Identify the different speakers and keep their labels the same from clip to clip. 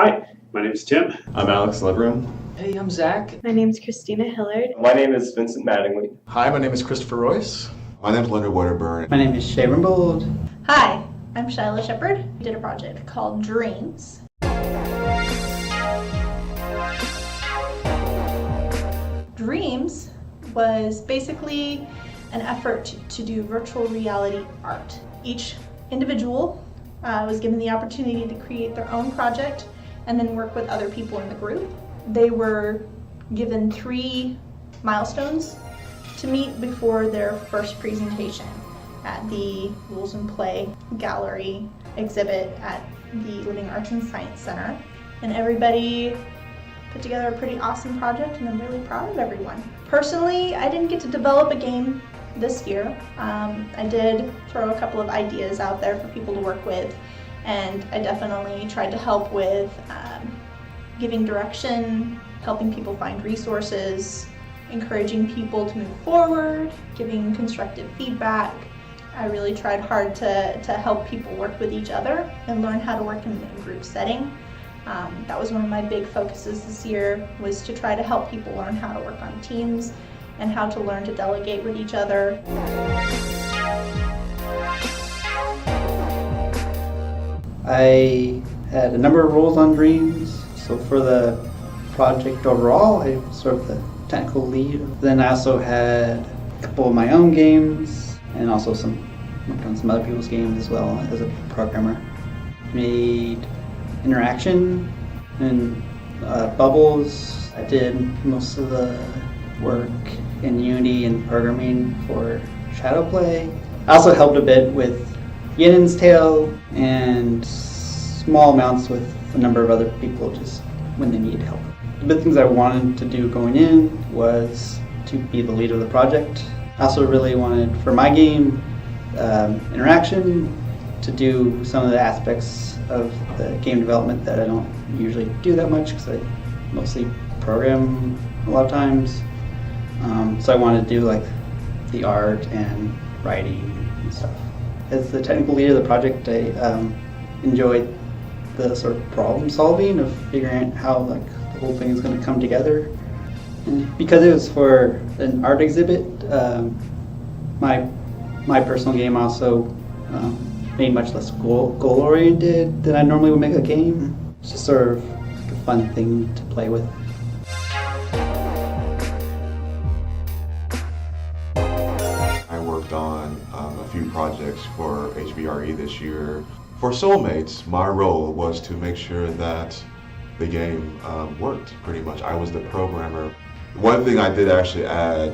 Speaker 1: Hi, my name is Tim.
Speaker 2: I'm Alex Leverum.
Speaker 3: Hey, I'm Zach.
Speaker 4: My name is Christina Hillard.
Speaker 5: My name is Vincent Mattingly.
Speaker 6: Hi, my name is Christopher Royce.
Speaker 7: My name is Leonard Waterburn.
Speaker 8: My name is Shay Rimbold.
Speaker 9: Hi, I'm Shylo Shepherd. We did a project called Dreams. Dreams was basically an effort to do virtual reality art. Each individual was given the opportunity to create their own project and then work with other people in the group. They were given 3 milestones to meet before their first presentation at the Rules and Play Gallery exhibit at the Living Arts and Science Center. And everybody put together a pretty awesome project, and I'm really proud of everyone. Personally, I didn't get to develop a game this year. I did throw a couple of ideas out there for people to work with, and I definitely tried to help with giving direction, helping people find resources, encouraging people to move forward, giving constructive feedback. I really tried hard to help people work with each other and learn how to work in a group setting. That was one of my big focuses this year, was to try to help people learn how to work on teams and how to learn to delegate with each other.
Speaker 8: I had a number of roles on Dreams. So for the project overall, I was sort of the technical lead. Then I also had a couple of my own games and also worked on some other people's games as well as a programmer. Made interaction and bubbles. I did most of the work in Unity and programming for Shadowplay. I also helped a bit with Yetin's Tale and small amounts with a number of other people just when they need help. The big things I wanted to do going in was to be the lead of the project. I also really wanted, for my game, interaction, to do some of the aspects of the game development that I don't usually do that much because I mostly program a lot of times. So I wanted to do like the art and writing and stuff. As the technical lead of the project, I enjoyed the sort of problem solving of figuring out how like the whole thing is going to come together. And because it was for an art exhibit, my personal game also made much less goal-oriented than I normally would make a game. It's just sort of like a fun thing to play with.
Speaker 7: I worked on a few projects for HVRE this year. For Soulmates, my role was to make sure that the game worked, pretty much. I was the programmer. One thing I did actually add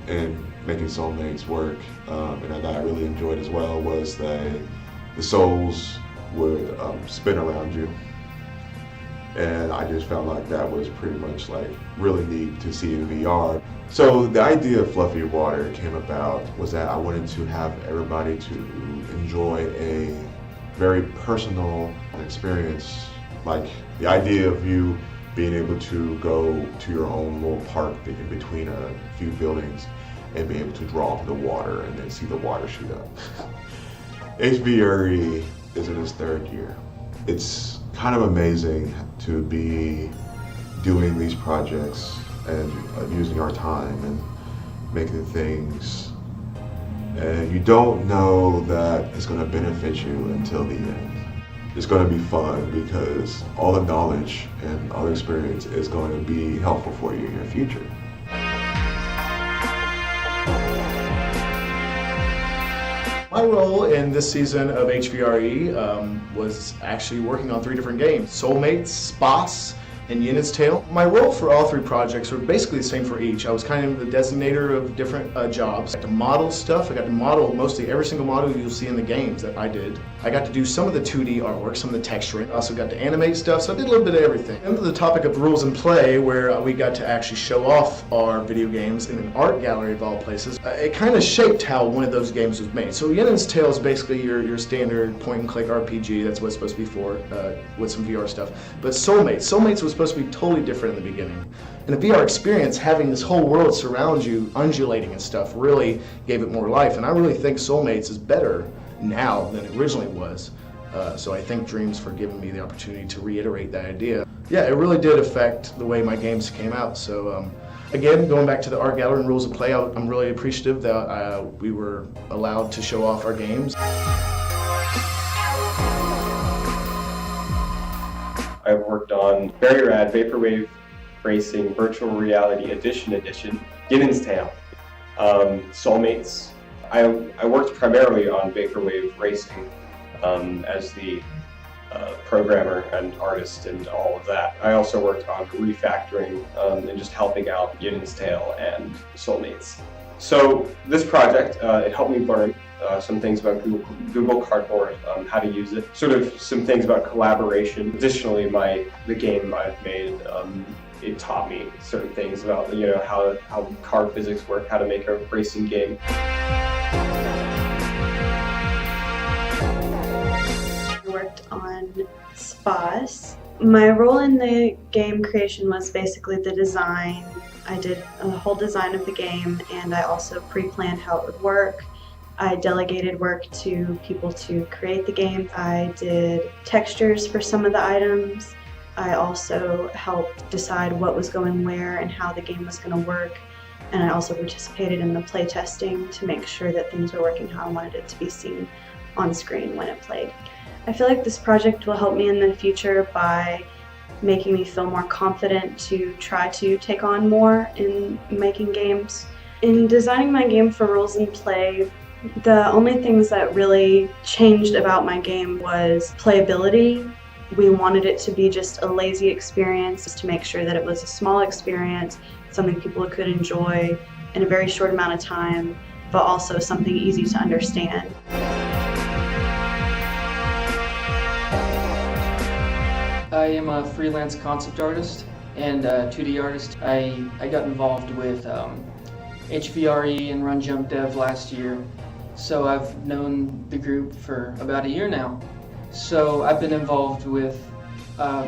Speaker 7: in making Soulmates work, and that I really enjoyed as well, was that the souls would spin around you. And I just felt like that was pretty much like really neat to see in VR. So the idea of Fluffy Water came about was that I wanted to have everybody to enjoy a very personal experience, like the idea of you being able to go to your own little park in between a few buildings and be able to draw to the water and then see the water shoot up. HVRE is in its 3rd year. It's kind of amazing to be doing these projects and using our time and making things, and you don't know that it's going to benefit you until the end. It's going to be fun because all the knowledge and all the experience is going to be helpful for you in your future.
Speaker 6: My role in this season of HVRE was actually working on 3 different games: Soulmates, Boss, and Yetin's Tale. My role for all 3 projects were basically the same for each. I was kind of the designator of different jobs. I got to model stuff. I got to model mostly every single model you'll see in the games that I did. I got to do some of the 2D artwork, some of the texturing. I also got to animate stuff, so I did a little bit of everything. Into the topic of rules and play, where we got to actually show off our video games in an art gallery of all places. It kind of shaped how one of those games was made. So Yetin's Tale is basically your standard point-and-click RPG. That's what it's supposed to be for, with some VR stuff. But Soulmates was supposed to be totally different in the beginning. In the VR experience, having this whole world surround you, undulating and stuff, really gave it more life. And I really think Soulmates is better now than it originally was. So I thank Dreams for giving me the opportunity to reiterate that idea. Yeah, it really did affect the way my games came out. So again, going back to the art gallery and rules of play, I'm really appreciative that we were allowed to show off our games.
Speaker 1: I've worked on very rad Vaporwave Racing Virtual Reality Edition, Ginnon's Tale, Soulmates. I worked primarily on Vaporwave Racing as the programmer and artist and all of that. I also worked on refactoring and just helping out Ginnon's Tale and Soulmates. So this project, it helped me learn some things about Google Cardboard, how to use it, sort of some things about collaboration. Additionally, the game I've made, it taught me certain things about how card physics work, how to make a racing game.
Speaker 2: I worked on spas. My role in the game creation was basically the design. I did a whole design of the game, and I also pre-planned how it would work. I delegated work to people to create the game. I did textures for some of the items. I also helped decide what was going where and how the game was going to work. And I also participated in the play testing to make sure that things were working how I wanted it to be seen on screen when it played. I feel like this project will help me in the future by making me feel more confident to try to take on more in making games. In designing my game for rules and play, the only things that really changed about my game was playability. We wanted it to be just a lazy experience, just to make sure that it was a small experience, something people could enjoy in a very short amount of time, but also something easy to understand.
Speaker 3: I am a freelance concept artist and a 2D artist. I got involved with HVRE and Run Jump Dev last year, so I've known the group for about a year now. So I've been involved with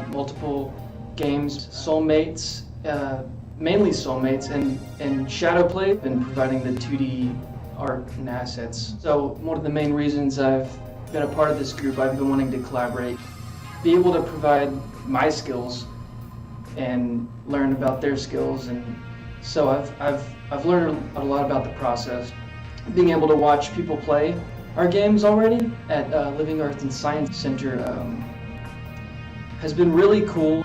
Speaker 3: multiple games, Soulmates, mainly Soulmates, and Shadowplay, been providing the 2D art and assets. So one of the main reasons I've been a part of this group, I've been wanting to collaborate, be able to provide my skills and learn about their skills, and so I've learned a lot about the process. Being able to watch people play our games already at Living Earth and Science Center has been really cool.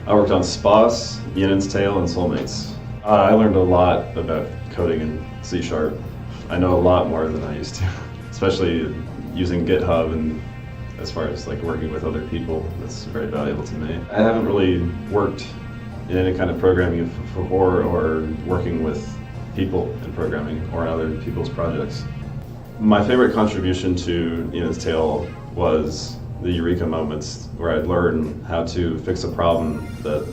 Speaker 4: I worked on Spas, Ginnon's Tale, and Soulmates. I learned a lot about coding in C#. I know a lot more than I used to, especially using GitHub, and as far as like working with other people, that's very valuable to me. I haven't really worked in any kind of programming before, or working with people in programming or other people's projects. My favorite contribution to Ginnon's Tale was the eureka moments where I'd learn how to fix a problem that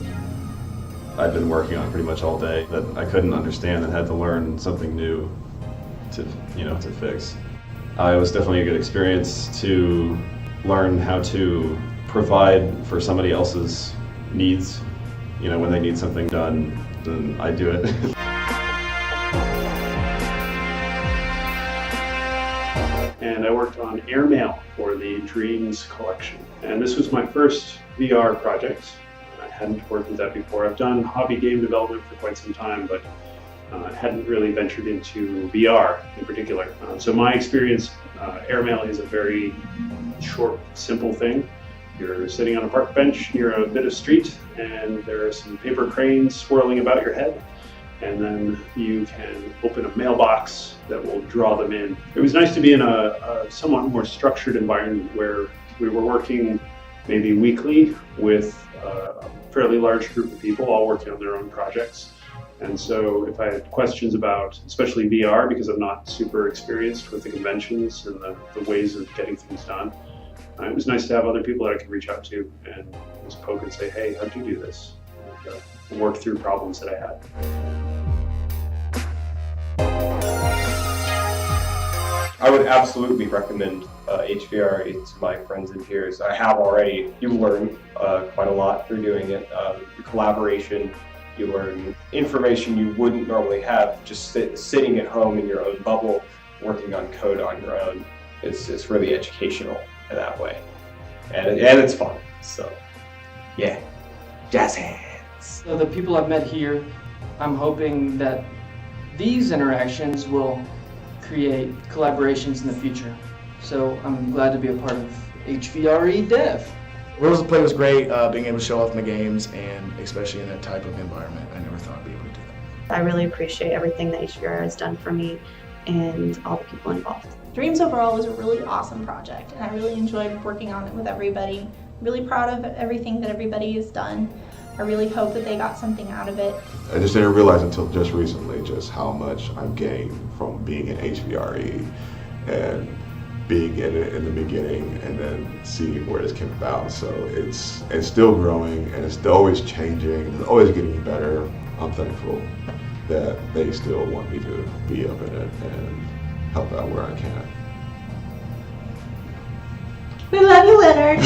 Speaker 4: I'd been working on pretty much all day that I couldn't understand and had to learn something new to fix. It was definitely a good experience to learn how to provide for somebody else's needs. When they need something done, then I do it.
Speaker 5: And I worked on Airmail for the Dreams collection. And this was my first VR project. I hadn't worked with that before. I've done hobby game development for quite some time, but hadn't really ventured into VR in particular. So my experience, Airmail is a very short, simple thing. You're sitting on a park bench near a bit of street, and there are some paper cranes swirling about your head, and then you can open a mailbox that will draw them in. It was nice to be in a somewhat more structured environment where we were working maybe weekly with a fairly large group of people all working on their own projects. And so if I had questions about, especially VR, because I'm not super experienced with the conventions and the ways of getting things done, it was nice to have other people that I could reach out to and just poke and say, hey, how'd you do this? And work through problems that I had.
Speaker 1: I would absolutely recommend HVRE to my friends and peers. I have already. You learn quite a lot through doing it. The collaboration, you learn information you wouldn't normally have just sitting at home in your own bubble, working on code on your own. It's really educational in that way. And it's fun. So, yeah. Jazz hands.
Speaker 3: So the people I've met here, I'm hoping that these interactions will create collaborations in the future. So I'm glad to be a part of HVRE Dev.
Speaker 6: Rules of play was great, being able to show off my games, and especially in that type of environment. I never thought I'd be able to do that.
Speaker 2: I really appreciate everything that HVR has done for me and all the people involved.
Speaker 9: Dreams overall was a really awesome project, and I really enjoyed working on it with everybody. Really proud of everything that everybody has done. I really hope that they got something out of it.
Speaker 7: I just didn't realize until just recently just how much I've gained from being in HVRE and being in it in the beginning and then seeing where this came about. So it's still growing and it's always changing. It's always getting better. I'm thankful that they still want me to be up in it and help out where I can.
Speaker 9: We love you, Leonard.